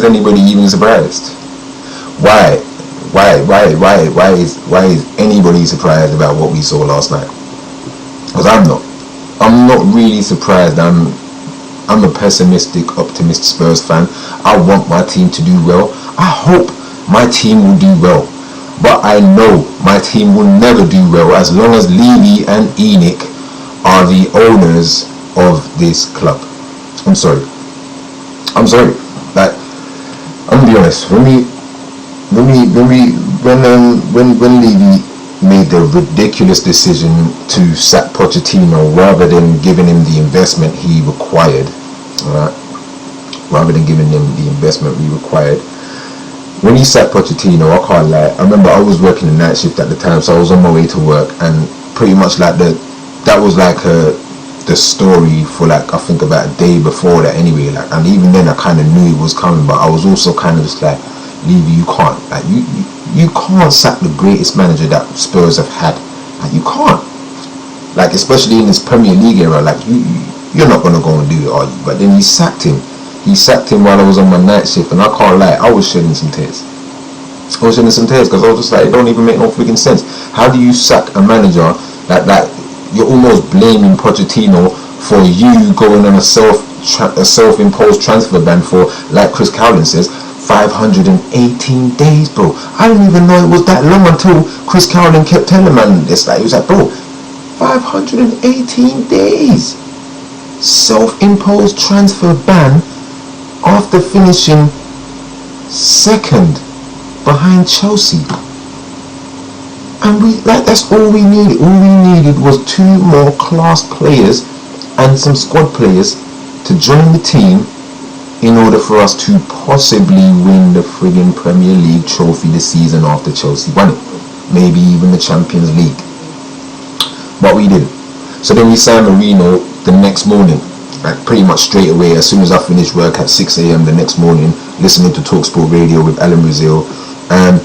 is anybody even surprised? Why is anybody surprised about what we saw last night? Because I'm not really surprised. I'm a pessimistic, optimistic Spurs fan. I want my team to do well. I hope my team will do well. But I know my team will never do well as long as Levy and Enoch are the owners of this club. I'm sorry. Like, I'm gonna be honest. When Levy made the ridiculous decision to sack Pochettino rather than giving him the investment he required, when he sacked Pochettino, I can't lie, I remember I was working the night shift at the time, so I was on my way to work, and pretty much like that was like the story for like, I think about a day before that anyway, like, and even then I kind of knew it was coming, but I was also kind of just like, Levy, you can't, like, you can't sack the greatest manager that Spurs have had. Like, you can't. Like, especially in this Premier League era, like, you're not going to go and do it, are you? But then he sacked him. He sacked him while I was on my night shift, and I can't lie, I was shedding some tears. Because I was just like, it don't even make no freaking sense. How do you sack a manager that you're almost blaming Pochettino for you going on a self-imposed transfer ban for, like Chris Cowlin says, 518 days, bro. I didn't even know it was that long until Chris Cowlin kept telling man this. Like, he was like, bro, 518 days. Self-imposed transfer ban after finishing second behind Chelsea. And that's all we needed. All we needed was 2 more class players and some squad players to join the team in order for us to possibly win the friggin' Premier League trophy the season after Chelsea won it. Maybe even the Champions League. But we didn't. So then we signed Mourinho the next morning. Like, pretty much straight away, as soon as I finished work at 6 a.m. the next morning, listening to TalkSport Radio with Alan Brazil, and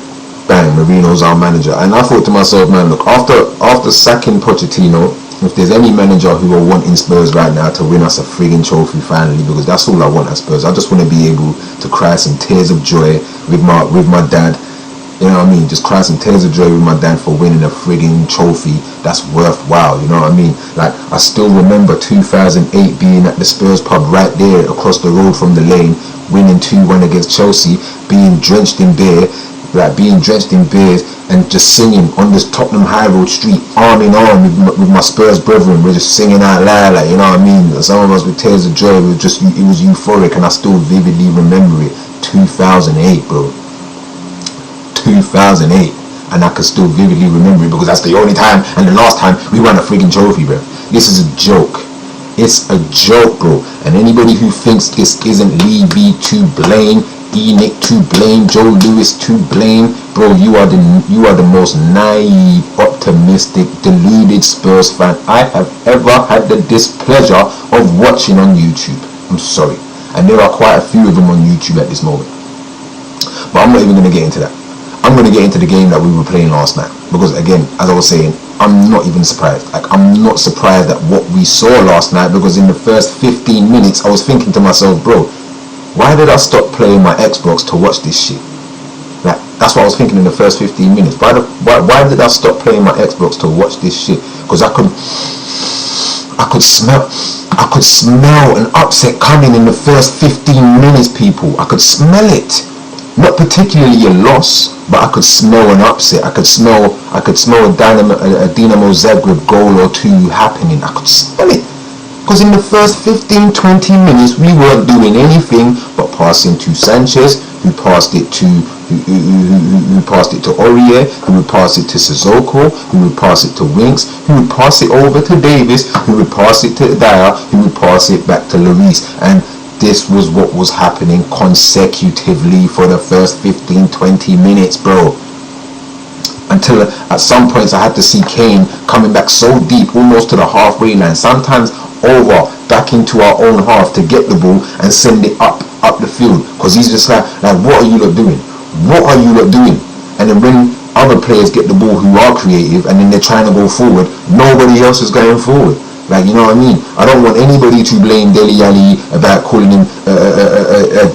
bang, Mourinho's our manager. And I thought to myself, man, look, after sacking Pochettino, if there's any manager who are wanting Spurs right now to win us a friggin' trophy finally, because that's all I want at Spurs. I just want to be able to cry some tears of joy with my dad. You know what I mean? Just cry some tears of joy with my dad for winning a friggin' trophy that's worthwhile. You know what I mean? Like, I still remember 2008 being at the Spurs pub right there across the road from the lane, winning 2-1 against Chelsea, being drenched in beer and just singing on this Tottenham High Road street, arm in arm with my Spurs brethren. We're just singing out loud, like, you know what I mean? Some of us with tears of joy. It was euphoric, and I still vividly remember it. 2008, bro. 2008, and I can still vividly remember it because that's the only time and the last time we won a freaking trophy, bro. This is a joke. It's a joke, bro. And anybody who thinks this isn't Levy to blame, Enoch to blame, Joe Lewis to blame, bro, you are the most naive, optimistic, deluded Spurs fan I have ever had the displeasure of watching on YouTube. I'm sorry. And there are quite a few of them on YouTube at this moment. But I'm not even going to get into that. I'm going to get into the game that we were playing last night, because again, as I was saying, I'm not even surprised. Like, I'm not surprised at what we saw last night, because in the first 15 minutes I was thinking to myself, bro, why did I stop playing my Xbox to watch this shit? Like, that's what I was thinking in the first 15 minutes. Why did I stop playing my Xbox to watch this shit? Because I could smell an upset coming in the first 15 minutes, people. I could smell it. Not particularly a loss, but I could smell an upset. I could smell a Dinamo Zagreb goal or two happening. I could smell it. Because in the first 15-20 minutes we weren't doing anything but passing to Sanchez, who passed it to Aurier, who would pass it to Sissoko, who would pass it to Winks, who would pass it over to Davis, who would pass it to Dyer, who would pass it back to Lloris. And this was what was happening consecutively for the first 15-20 minutes, bro. Until at some points I had to see Kane coming back so deep, almost to the halfway line, sometimes over back into our own half to get the ball and send it up the field, because he's just like, what are you lot doing? What are you lot doing? And then when other players get the ball who are creative and then they're trying to go forward, nobody else is going forward. Like, you know what I mean? I don't want anybody to blame Dele Alli about calling him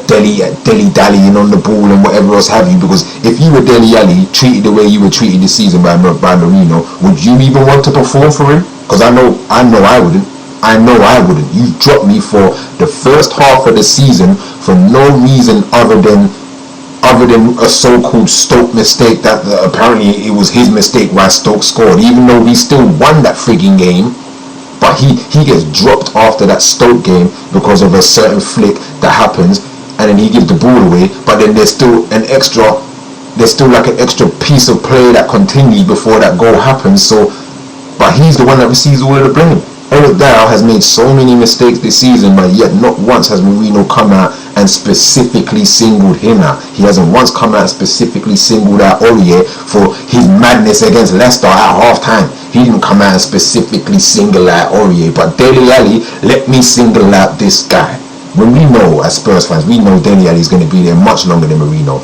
dilly-dallying on the ball and whatever else have you. Because if you were Dele Alli treated the way you were treated this season by Mourinho, would you even want to perform for him? Because I know I wouldn't. I know I wouldn't. You dropped me for the first half of the season for no reason other than a so-called Stoke mistake that apparently it was his mistake why Stoke scored, even though we still won that frigging game. But he gets dropped after that Stoke game because of a certain flick that happens, and then he gives the ball away. But then there's still like an extra piece of play that continues before that goal happens. So, but he's the one that receives all of the blame. Eric Dyer has made so many mistakes this season, but yet not once has Mourinho come out and specifically singled him out. He hasn't once come out and specifically singled out Aurier for his madness against Leicester at half-time. He didn't come out and specifically single out Aurier, but Dele Alli, let me single out this guy. When we know, as Spurs fans, we know Dele Alli is going to be there much longer than Mourinho.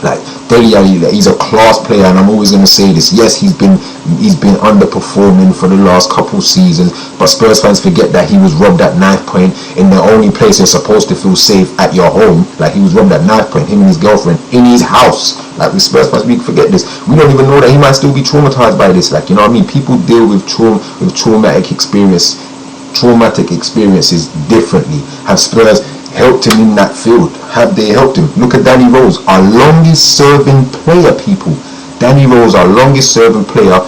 Like, Dele Alli, he's a class player, and I'm always going to say this. Yes, he's been underperforming for the last couple seasons, but Spurs fans forget that he was robbed at knife point in the only place you're supposed to feel safe, at your home. Like, he was robbed at knife point, him and his girlfriend, in his house. Like, with Spurs fans, we forget this. We don't even know that he might still be traumatized by this. Like, you know what I mean? People deal with traumatic experiences differently. Have Spurs helped him in that field? Have they helped him? Look at Danny Rose, our longest serving player, people. Danny Rose, our longest serving player,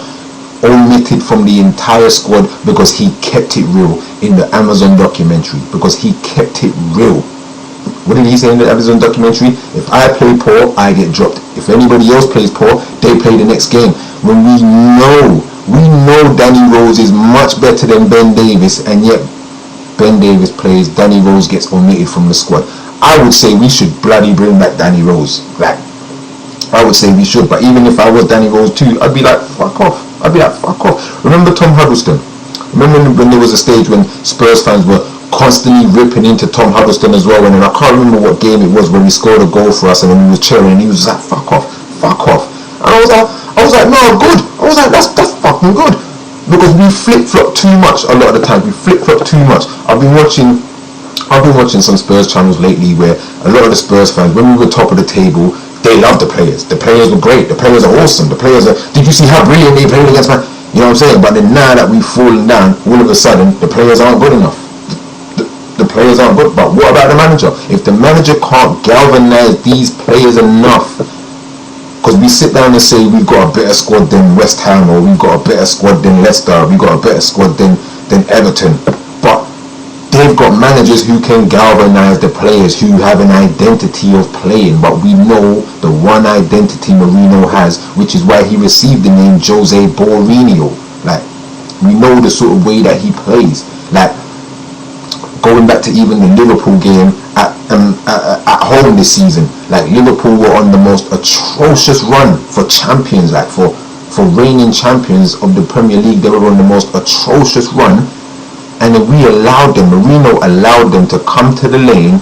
omitted from the entire squad because he kept it real in the Amazon documentary. Because he kept it real. What did he say in the Amazon documentary? If I play poor, I get dropped. If anybody else plays poor, they play the next game. When we know Danny Rose is much better than Ben Davis, and yet Ben Davis plays, Danny Rose gets omitted from the squad. I would say we should bloody bring back Danny Rose. Like, I would say we should. But even if I was Danny Rose too, I'd be like, fuck off. Remember Tom Huddleston? Remember when there was a stage when Spurs fans were constantly ripping into Tom Huddleston as well, and then I can't remember what game it was when he scored a goal for us, and then he was cheering, and he was like, fuck off. And I was like, no, good. I was like, that's fucking good. Because we flip-flop too much a lot of the time. We flip-flop too much. I've been watching some Spurs channels lately where a lot of the Spurs fans, when we were top of the table, they loved the players. The players were great. The players are awesome. Did you see how brilliant they played against Man? You know what I'm saying? But then now that we've fallen down, all of a sudden, the players aren't good enough. The players aren't good. But what about the manager? If the manager can't galvanize these players enough, because we sit down and say we've got a better squad than West Ham, or we've got a better squad than Leicester, we've got a better squad than Everton, but they've got managers who can galvanize the players, who have an identity of playing. But we know the one identity Mourinho has, which is why he received the name Jose Mourinho. Like, we know the sort of way that he plays. Like, going back to even the Liverpool game at home this season, like, Liverpool were on the most atrocious run for champions, like for reigning champions of the Premier League. They were on the most atrocious run, and then Mourinho allowed them to come to the lane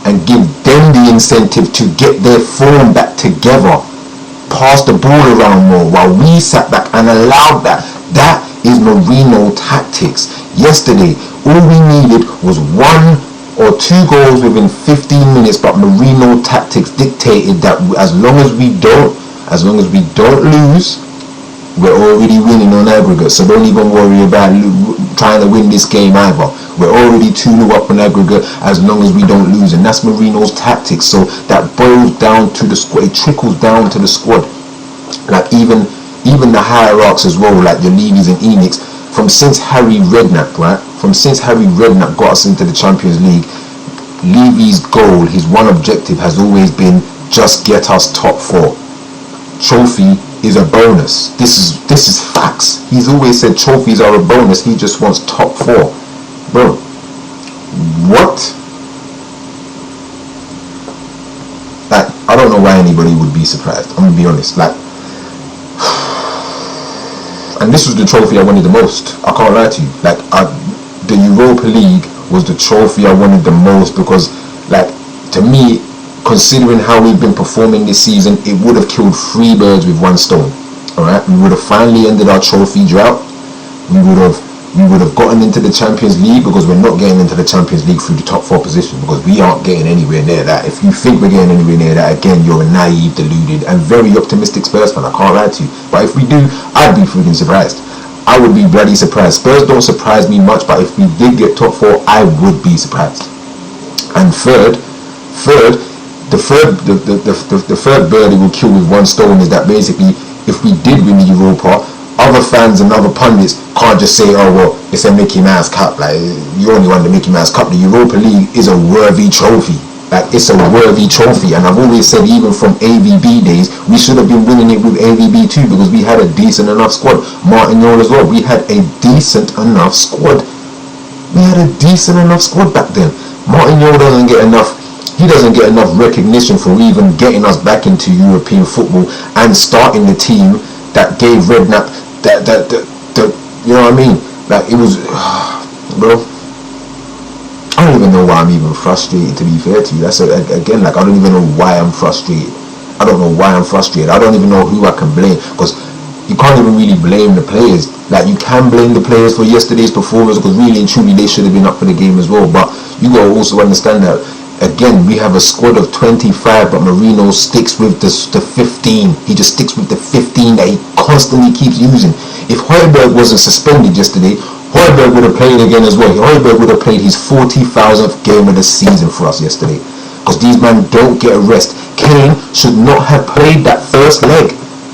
and give them the incentive to get their form back together, pass the ball around more, while we sat back and allowed that. That is Mourinho tactics. Yesterday, all we needed was 1 or 2 goals within 15 minutes, but Mourinho tactics dictated that as long as we don't lose, we're already winning on aggregate. So don't even worry about trying to win this game either. We're already 2-0 up on aggregate as long as we don't lose. And that's Mourinho's tactics. So that boils down to the squad. It trickles down to the squad. Like, even the hierarchs as well, like your Levys and Enochs, since Harry Redknapp got us into the Champions League, Levy's goal, his one objective has always been just get us top 4. Trophy is a bonus. This is facts. He's always said trophies are a bonus. He just wants top 4. Bro, what? Like, I don't know why anybody would be surprised. I'm gonna be honest. Like, and this was the trophy I wanted the most. I can't lie to you. Like, the Europa League was the trophy I wanted the most, because, like, to me, considering how we've been performing this season, it would have killed 3 birds with 1 stone. Alright, we would have finally ended our trophy drought. We would have we would have gotten into the Champions League, because we're not getting into the Champions League through the top 4 position, because we aren't getting anywhere near that. If you think we're getting anywhere near that, again, you're a naive, deluded, and very optimistic Spurs fan. I can't lie to you. But if we do, I'd be freaking surprised. I would be bloody surprised. Spurs don't surprise me much, but if we did get top 4, I would be surprised. And third, the third bird will kill with one stone is that basically, if we did win the Europa, other fans and other pundits can't just say, oh well, it's a Mickey Mouse Cup, like you only won the Mickey Mouse Cup. The Europa League is a worthy trophy. Like, it's a worthy trophy, and I've always said, even from AVB days, we should have been winning it with AVB too, because we had a decent enough squad. Martignol as well, we had a decent enough squad. We had a decent enough squad back then. Martignol doesn't get enough. He doesn't get enough recognition for even getting us back into European football and starting the team that gave Redknapp that you know what I mean? Like, it was, bro. I don't even know why I'm even frustrated, to be fair to you. That's again, like, I don't even know why I'm frustrated. I don't know why I'm frustrated. I don't even know who I can blame, because you can't even really blame the players. Like, you can blame the players for yesterday's performance, because really and truly they should have been up for the game as well. But you gotta also understand that, again, we have a squad of 25, but Mourinho sticks with the 15. He just sticks with the 15 that he constantly keeps using. If Højbjerg wasn't suspended yesterday, Højbjerg would have played again as well. Højbjerg would have played his 40,000th game of the season for us yesterday, because these men don't get a rest. Kane should not have played that first leg.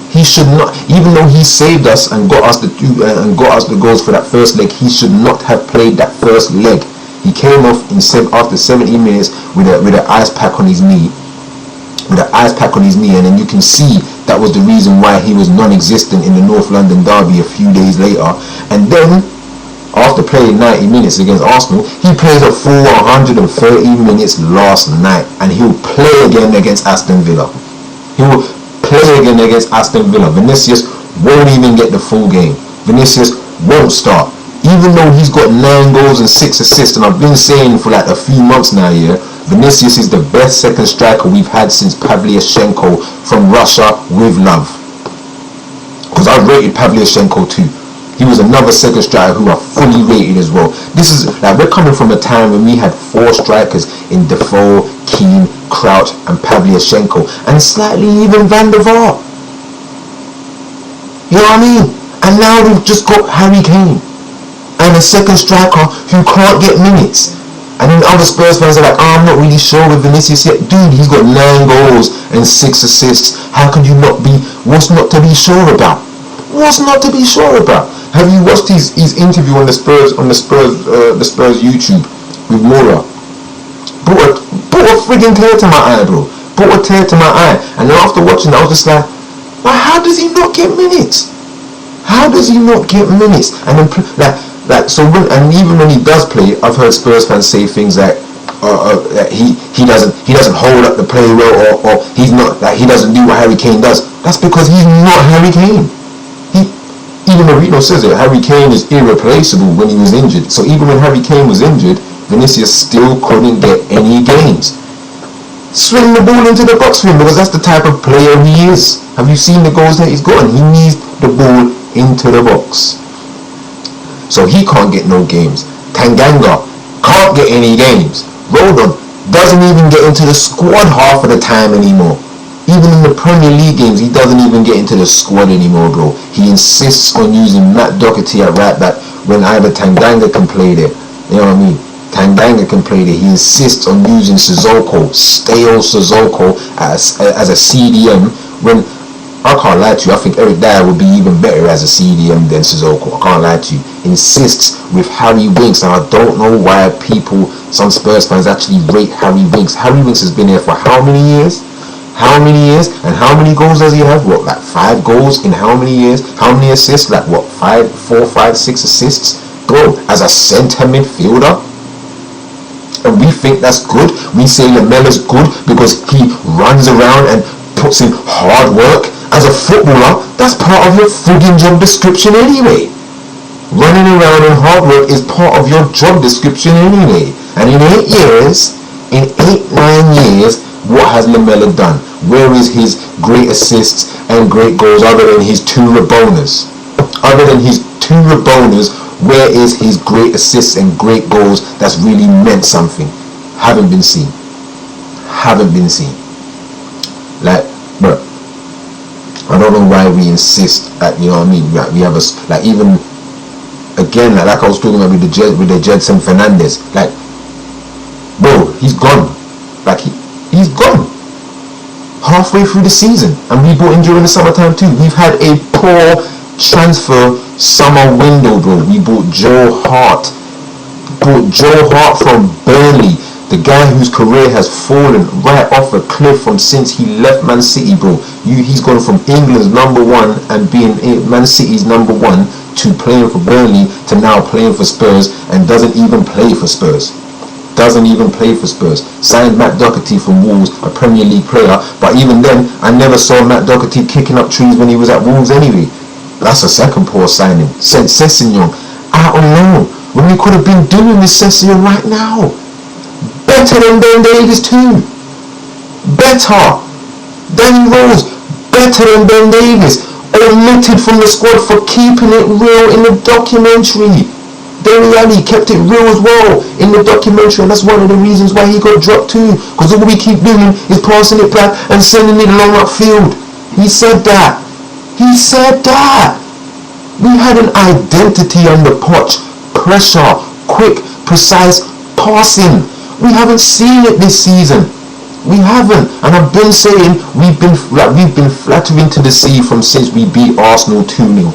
He should not, even though he saved us and got us the goals for that first leg, he should not have played that first leg. He came off after 70 minutes with an ice pack on his knee. And then you can see that was the reason why he was non-existent in the North London derby a few days later. And then, after playing 90 minutes against Arsenal, he plays a full 130 minutes last night, and he'll play again against Aston Villa. Vinicius won't even get the full game. Vinicius won't start. Even though he's got 9 goals and 6 assists, and I've been saying for like a few months now, yeah, Vinicius is the best second striker we've had since Pavlyuchenko from Russia with love. Because I rated Pavlyuchenko too. He was another second striker who I fully rated as well. This is like, we're coming from a time when we had 4 strikers in Defoe, Keane, Crouch, and Pavlyuchenko, and slightly even Van der Vaart. You know what I mean? And now we've just got Harry Kane and a second striker who can't get minutes. And then other Spurs fans are like, oh, I'm not really sure with Vinicius yet. Dude, he's got 9 goals and 6 assists. How can you not be? What's not to be sure about? What's not to be sure about? Have you watched his interview on the Spurs YouTube with Moura? Brought a friggin' tear to my eye, bro. Brought a tear to my eye. And then after watching it, I was just like, well, how does he not get minutes? How does he not get minutes? And then and even when he does play, I've heard Spurs fans say things like he doesn't hold up the play well, or he's not, like, he doesn't do what Harry Kane does. That's because he's not Harry Kane. Even Mourinho says it. Harry Kane is irreplaceable when he was injured. So even when Harry Kane was injured, Vinicius still couldn't get any games. Swing the ball into the box for him, because that's the type of player he is. Have you seen the goals that he's gotten? He needs the ball into the box. So he can't get no games. Tanganga can't get any games. Rodon doesn't even get into the squad half of the time anymore. Even in the Premier League games, he doesn't even get into the squad anymore, bro. He insists on using Matt Doherty at right back when either Tanganga can play there. You know what I mean? Tanganga can play there. He insists on using stale Sissoko as a CDM when, I can't lie to you, I think Eric Dyer would be even better as a CDM than Sissoko. I can't lie to you. He insists with Harry Winks, and I don't know why some Spurs fans actually rate Harry Winks. Harry Winks has been here for how many years? How many years? And how many goals does he have? What, like 5 goals in how many years? How many assists? Like what, 4, 5, 6 assists? Bro, as a centre midfielder? And we think that's good. We say Lamella's good because he runs around and puts in hard work. As a footballer, that's part of your friggin' job description anyway. Running around and hard work is part of your job description anyway. And in 8 years, 9 years, what has Lamella done? Where is his great assists and great goals other than his 2 Rabonas? Other than his 2 Rabonas, Where is his great assists and great goals that's really meant something? Haven't been seen. Haven't been seen. Like, bro, I don't know why we insist at, you know what I mean, like we have a, like, even again, like I was talking about with the Jedson Fernandez, like, bro, he's gone. Like, he's gone halfway through the season, and we bought him during the summertime too. We've had a poor transfer summer window, bro. We bought Joe Hart from Burnley, the guy whose career has fallen right off a cliff from since he left Man City, bro. He's gone from England's number one and being Man City's number one to playing for Burnley to now playing for Spurs, and doesn't even play for Spurs. Signed Matt Doherty from Wolves, a Premier League player, but even then, I never saw Matt Doherty kicking up trees when he was at Wolves anyway. That's a second poor signing. Sent Sessegnon out on loan when we could have been doing this Sessegnon right now. Better than Ben Davies too. Better. Danny Rose, better than Ben Davies. Omitted from the squad for keeping it real in the documentary. Dele Alli kept it real as well in the documentary, and that's one of the reasons why he got dropped too, because all we keep doing is passing it back and sending it long upfield. He said that. We had an identity under Poch. Pressure, quick, precise passing. We haven't seen it this season. We haven't, and I've been saying we've been flattering to the sea from since we beat Arsenal 2-0.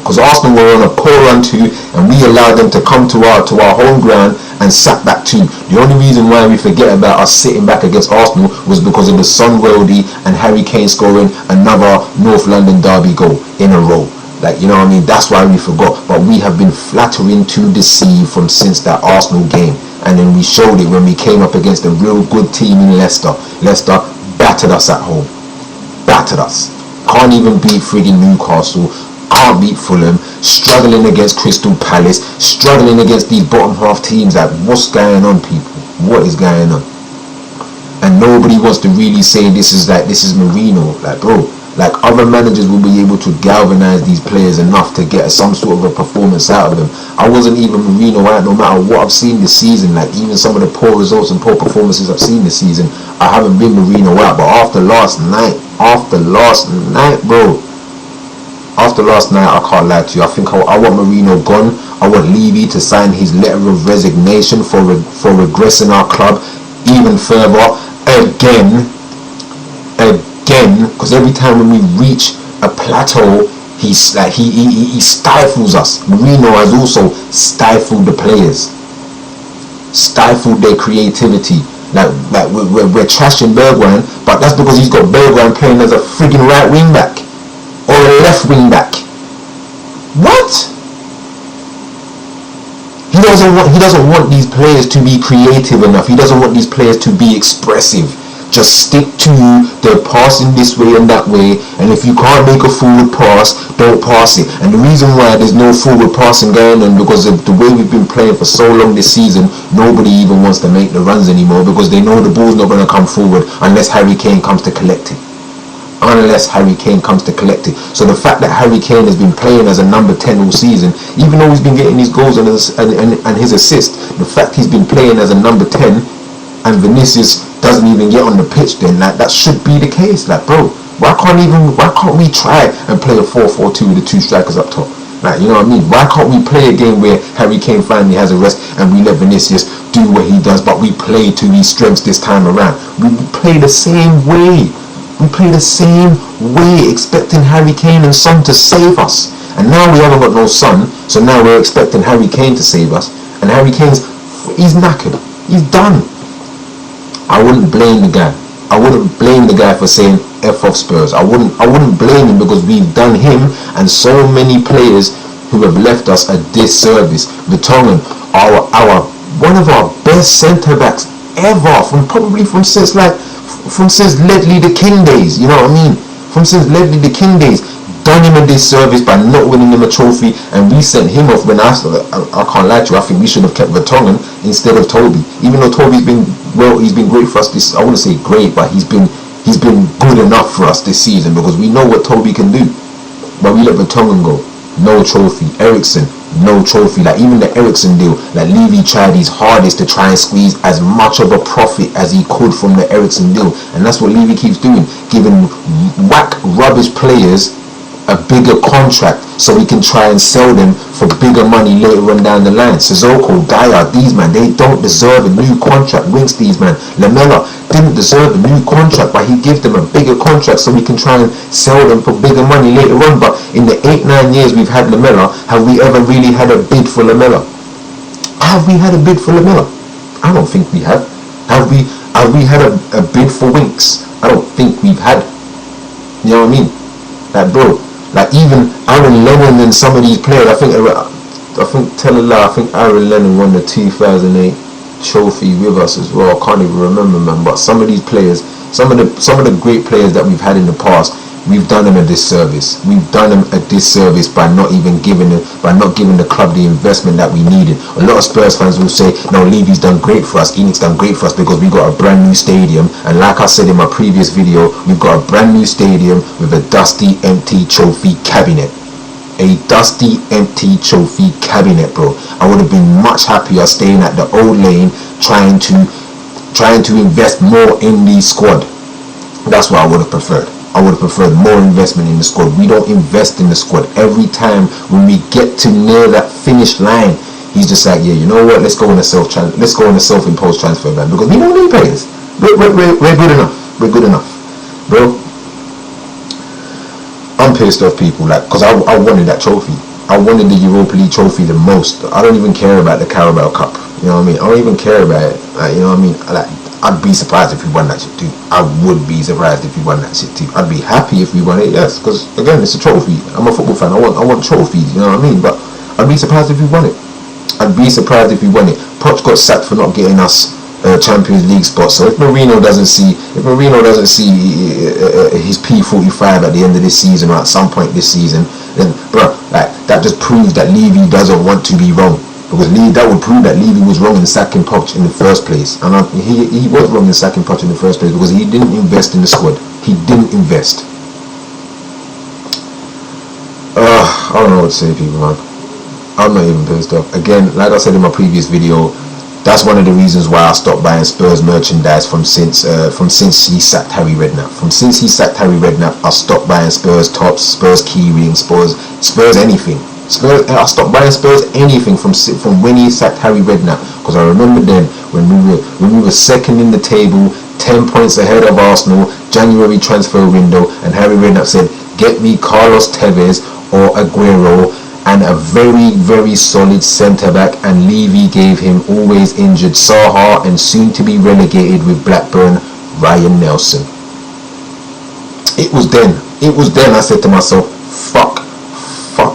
Because Arsenal were on a poor run too, and we allowed them to come to our home ground and sat back too. The only reason why we forget about us sitting back against Arsenal was because of the Son Weldy and Harry Kane scoring another North London derby goal in a row. Like, you know what I mean? That's why we forgot. But we have been flattering to deceive from since that Arsenal game. And then we showed it when we came up against a real good team in Leicester. Leicester battered us at home. Battered us. Can't even beat friggin' Newcastle. Can't beat Fulham. Struggling against Crystal Palace. Struggling against these bottom half teams. Like, what's going on, people? What is going on? And nobody wants to really say this is Mourinho. Like, bro, like, other managers will be able to galvanize these players enough to get some sort of a performance out of them. I wasn't even Mourinho out, no matter what I've seen this season. Like, even some of the poor results and poor performances I've seen this season, I haven't been Mourinho out. But after last night, bro, after last night, I can't lie to you. I think I want Mourinho gone. I want Levy to sign his letter of resignation for regressing our club even further again, because every time when we reach a plateau, he stifles us. Mourinho has also stifled the players, stifled their creativity. Like we're trashing Bergwijn, but that's because he's got Bergwijn playing as a friggin' right wing back or a left wing back. What? He doesn't want these players to be creative enough. He doesn't want these players to be expressive. Just stick to the passing this way and that way, and if you can't make a forward pass, don't pass it. And the reason why there's no forward passing going on, because of the way we've been playing for so long this season, nobody even wants to make the runs anymore, because they know the ball's not going to come forward unless Harry Kane comes to collect it. So the fact that Harry Kane has been playing as a number 10 all season, even though he's been getting his goals and his assists, the fact he's been playing as a number 10 and Vinicius doesn't even get on the pitch, then like that should be the case. Like, bro, why can't we try and play a 4-4-2 with the two strikers up top? Like, you know what I mean? Why can't we play a game where Harry Kane finally has a rest and we let Vinicius do what he does, but we play to his strengths this time around? We play the same way. Expecting Harry Kane and Son to save us. And now we haven't got no Son, so now we're expecting Harry Kane to save us. And Harry Kane's, he's knackered. He's done. I wouldn't blame the guy. I wouldn't blame the guy for saying F off Spurs. I wouldn't blame him, because we've done him and so many players who have left us a disservice. Vertonghen, one of our best centre backs ever, from since Ledley the King days. You know what I mean? Since Ledley the King days, done him a disservice by not winning him a trophy, and we sent him off. When I can't lie to you, I think we should have kept Vertonghen instead of Toby. Even though Toby's been great for us this, I wouldn't say great, but he's been good enough for us this season, because we know what Toby can do. But we let Vertonghen go. No trophy. Eriksen, no trophy. Like even the Ericsson deal, like Levy tried his hardest to try and squeeze as much of a profit as he could from the Ericsson deal, and that's what Levy keeps doing, giving whack rubbish players a bigger contract so we can try and sell them for bigger money later on down the line. Sissoko, Dyer, these man, they don't deserve a new contract. Winks, these man, Lamela didn't deserve a new contract, but he gives them a bigger contract so we can try and sell them for bigger money later on. But in the 8-9 years we've had Lamela, have we ever really had a bid for Lamela? Have we had a bid for Lamela? I don't think we have. Have we had a bid for Winks? I don't think we've had. You know what I mean? Like, bro, like even Aaron Lennon and some of these players, I think tell a lie, I think Aaron Lennon won the 2008 trophy with us as well. I can't even remember, man. But some of these players, some of the great players that we've had in the past, we've done them a disservice. We've done them a disservice by not giving the club the investment that we needed. A lot of Spurs fans will say, no, Levy's done great for us, Enix done great for us because we got a brand new stadium. And like I said in my previous video, we've got a brand new stadium with a dusty, empty trophy cabinet. A dusty, empty trophy cabinet, bro. I would have been much happier staying at the old lane, trying to invest more in the squad. That's what I would have preferred. I would have preferred more investment in the squad. We don't invest in the squad. Every time when we get to near that finish line, he's just like, yeah, you know what? Let's go on a self-imposed transfer ban because we don't need players. We're good enough. We're good enough, bro. I'm pissed off people, like, because I wanted that trophy. I wanted the Europa League trophy the most. I don't even care about the Carabao Cup. You know what I mean? I don't even care about it. Like, you know what I mean? Like, I'd be surprised if we won that shit too. I would be surprised if we won that shit too. I'd be happy if we won it, yes, because again, it's a trophy. I'm a football fan. I want trophies. You know what I mean? But I'd be surprised if we won it. I'd be surprised if we won it. Poch got sacked for not getting us Champions League spot. So if Mourinho doesn't see his P45 at the end of this season or at some point this season, then bro, like that just proves that Levy doesn't want to be wrong. Because that would prove that Levy was wrong in sacking Poch in the first place. And he was wrong in sacking Poch in the first place because he didn't invest in the squad. He didn't invest. I don't know what to say, people, man. I'm not even pissed off. Again, like I said in my previous video, that's one of the reasons why I stopped buying Spurs merchandise from since he sacked Harry Redknapp. Since he sacked Harry Redknapp, I stopped buying Spurs tops, Spurs key rings, Spurs anything. I stopped buying Spurs anything from when he sacked Harry Redknapp, because I remember then when we were second in the table, 10 points ahead of Arsenal, January transfer window, and Harry Redknapp said, get me Carlos Tevez or Aguero and a very, very solid centre-back, and Levy gave him always injured Saha and soon to be relegated with Blackburn, Ryan Nelson. It was then I said to myself, fuck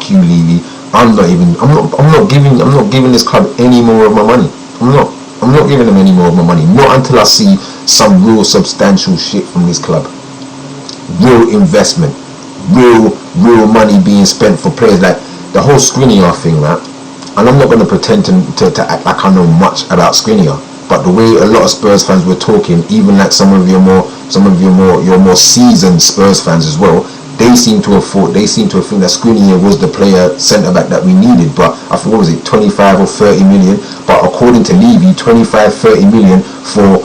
you, Levy. I'm not giving this club any more of my money. I'm not giving them any more of my money. Not until I see some real substantial shit from this club. Real investment. Real money being spent for players. Like the whole Skriniar thing, right? And I'm not going to pretend to act like I know much about Skriniar, but the way a lot of Spurs fans were talking, even like some of your more seasoned Spurs fans as well, they seem to have think that Skriniar was the player centre-back that we needed. But I think, what was it, 25 or 30 million? But according to Levy, 25-30 million for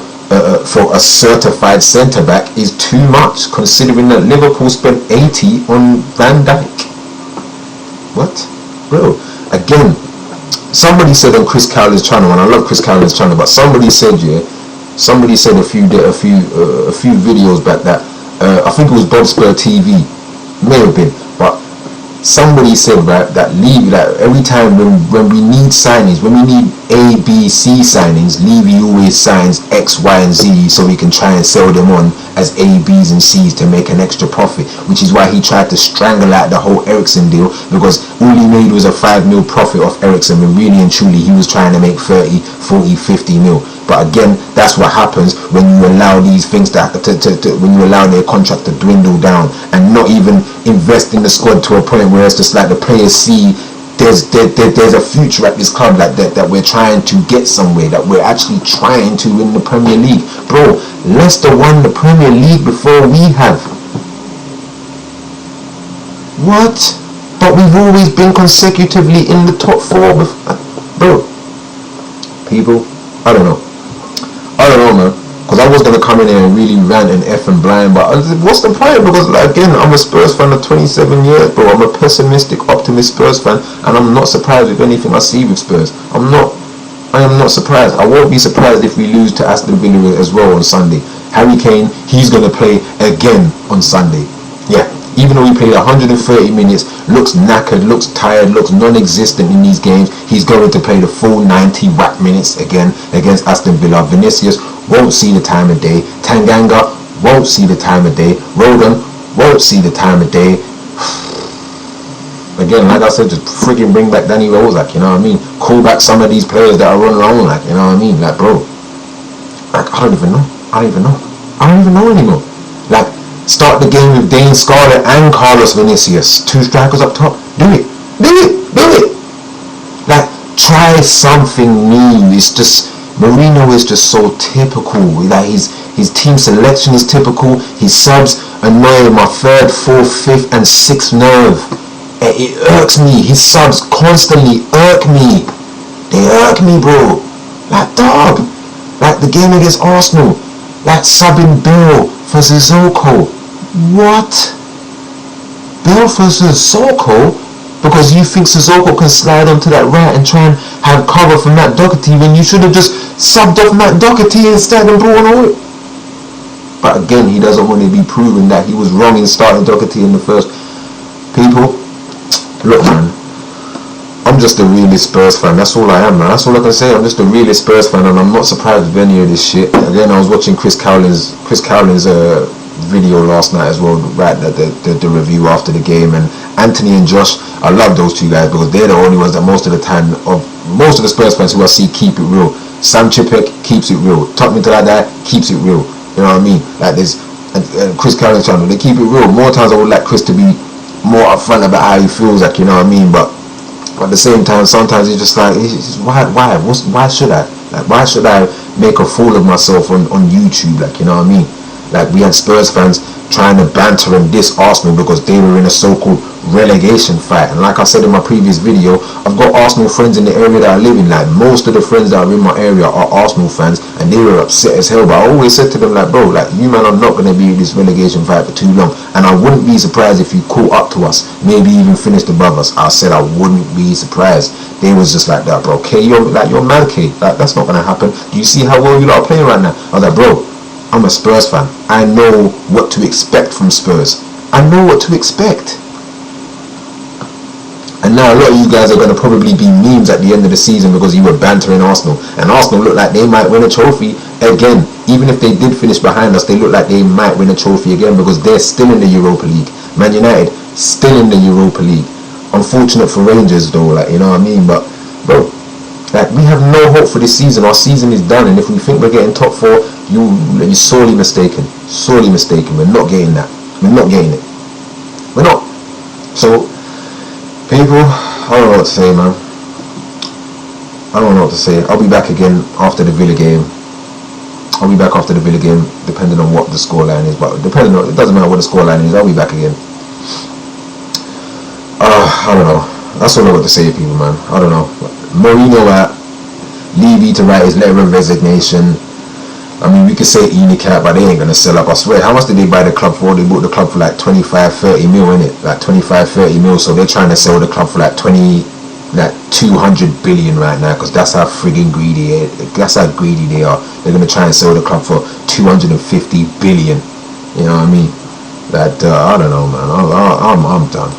a certified centre-back is too much, considering that Liverpool spent 80 on Van Dijk. What? Bro, again, somebody said on Chris Cowley's channel, and I love Chris Cowley's channel, but somebody said a few videos back that I think it was Bob Spur TV, may have been, but somebody said, right, that Levy, that every time when we need signings, when we need A, B, C signings, Levy always signs X, Y, and Z so we can try and sell them on as A, B's, and C's to make an extra profit, which is why he tried to strangle out the whole Ericsson deal, because all he made was a 5 mil profit off Ericsson, when really and truly he was trying to make 30, 40, 50 mil. But again, that's what happens when you allow these things when you allow their contract to dwindle down and not even invest in the squad to a point where it's just like the players see there's a future at this club, like that we're trying to get somewhere, that we're actually trying to win the Premier League. Bro, Leicester won the Premier League before we have. What? But we've always been consecutively in the top 4. Bro, people, I don't know, man. Because I was going to come in here and really rant and F and blind, but what's the point? Because, like, again, I'm a Spurs fan of 27 years, bro. I'm a pessimistic, optimist Spurs fan, and I'm not surprised with anything I see with Spurs. I am not surprised. I won't be surprised if we lose to Aston Villa as well on Sunday. Harry Kane, he's going to play again on Sunday. Yeah, even though he played 130 minutes, looks knackered, looks tired, looks non-existent in these games, he's going to play the full 90 whack minutes again against Aston Villa. Vinicius won't see the time of day. Tanganga won't see the time of day. Rodon won't see the time of day. Again, like I said, just freaking bring back Danny Rose, like, you know what I mean? Call back some of these players that are running around, like, you know what I mean? Like, bro, like, I don't even know anymore. Like, start the game with Dane Scarlett and Carlos Vinicius. 2 strikers up top. Do it. Like, try something new. It's just, Mourinho is just so typical. Like, his team selection is typical. His subs annoy my 3rd, 4th, 5th and 6th nerve. It irks me. His subs constantly irk me. They irk me, bro. Like, dog. Like, the game against Arsenal. Like, subbing Bill for Sissoko. What? Bill for Sissoko? Because you think Sissoko can slide onto that right and try and have cover for Matt Doherty when you should have just subbed off Matt Doherty instead and brought on it. But again, he doesn't want to be proven that he was wrong in starting Doherty in the first. People, look, man, I'm just a realist Spurs fan. That's all I am, man. That's all I can say. I'm just a realist Spurs fan, and I'm not surprised with any of this shit. Again, I was watching Chris Cowling's video last night as well, right? The review after the game, and Anthony and Josh, I love those 2 guys because they're the only ones that most of the time, of most of the Spurs fans who I see, keep it real. Sam Chipek keeps it real. Talking to that guy keeps it real. You know what I mean? Like, there's Chris Cowling's channel, they keep it real. More times I would like Chris to be more upfront about how he feels, like, you know what I mean? But at the same time, sometimes it's just like, why should I? Like, why should I make a fool of myself on YouTube? Like, you know what I mean? Like, we had Spurs fans trying to banter and diss Arsenal because they were in a so-called relegation fight. And like I said in my previous video, I've got Arsenal friends in the area that I live in. Like, most of the friends that are in my area are Arsenal fans, and they were upset as hell. But I always said to them, like, bro, like, you man are not going to be in this relegation fight for too long, and I wouldn't be surprised if you caught up to us, maybe even finished above us. I said I wouldn't be surprised. They was just like that, bro. Okay, you're man, K. Like, that's not going to happen. Do you see how well you lot are playing right now? I was like, bro, I'm a Spurs fan. I know what to expect from Spurs. I know what to expect. And now a lot of you guys are going to probably be memes at the end of the season because you were bantering Arsenal. And Arsenal look like they might win a trophy again. Even if they did finish behind us, they look like they might win a trophy again because they're still in the Europa League. Man United, still in the Europa League. Unfortunate for Rangers though, like, you know what I mean? But, bro, like, we have no hope for this season. Our season is done. And if we think we're getting top 4, you're sorely mistaken. Sorely mistaken. We're not getting that. We're not getting it. We're not. So, people, I don't know what to say, man. I don't know what to say. I'll be back again after the Villa game. I'll be back after the Villa game, depending on what the scoreline is. But depending on, it doesn't matter what the scoreline is. I'll be back again. I don't know. That's all I got to say, people, man. I don't know. Mourinho out. Levy to write his letter of resignation. I mean, we could say Redknapp, but they ain't gonna sell up. I swear. How much did they buy the club for? They bought the club for like 25-30 mil, innit? Like 25-30 mil. So they're trying to sell the club for like 200 billion right now, because that's how friggin' greedy. That's how greedy they are. They're gonna try and sell the club for 250 billion. You know what I mean? That I don't know, man. I'm done.